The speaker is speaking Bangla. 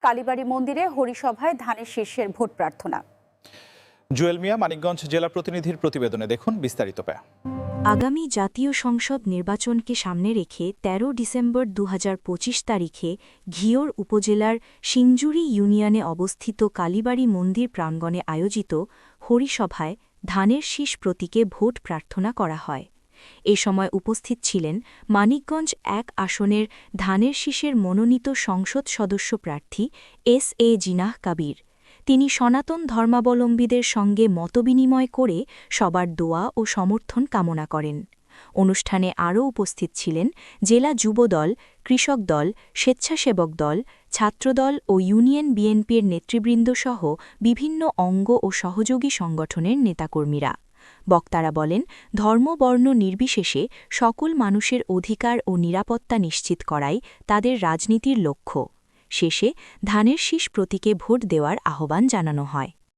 কালীবাড়ি মন্দিরে হরিসভায় ধানের শীর্ষের ভোট প্রার্থনা। জুয়েল মিয়া, মানিকগঞ্জ জেলা প্রতিনিধির প্রতিবেদনে দেখুন বিস্তারিত। আগামী জাতীয় সংসদ নির্বাচনকে সামনে রেখে ১৩ ডিসেম্বর ২০২৫ তারিখে ঘিওর উপজেলার সিঞ্জুরি ইউনিয়নে অবস্থিত কালীবাড়ি মন্দির প্রাঙ্গণে আয়োজিত হরিসভায় ধানের শীষ প্রতীকে ভোট প্রার্থনা করা হয়। এ সময় উপস্থিত ছিলেন মানিকগঞ্জ ১ আসনের ধানের শীষের মনোনীত সংসদ সদস্য প্রার্থী এস.এ. জিনাহ কাবীর। তিনি সনাতন ধর্মাবলম্বীদের সঙ্গে মতবিনিময় করে সবার দোয়া ও সমর্থন কামনা করেন। অনুষ্ঠানে আরও উপস্থিত ছিলেন জেলা যুবদল, কৃষক দল, স্বেচ্ছাসেবক দল, ছাত্রদল ও ইউনিয়ন বিএনপির নেতৃবৃন্দসহ বিভিন্ন অঙ্গ ও সহযোগী সংগঠনের নেতাকর্মীরা। বক্তারা বলেন, ধর্ম-বর্ণ নির্বিশেষে সকল মানুষের অধিকার ও নিরাপত্তা নিশ্চিত করাই তাদের রাজনীতির লক্ষ্য। শেষে ধানের শীষ প্রতীকে ভোট দেওয়ার আহ্বান জানানো হয়।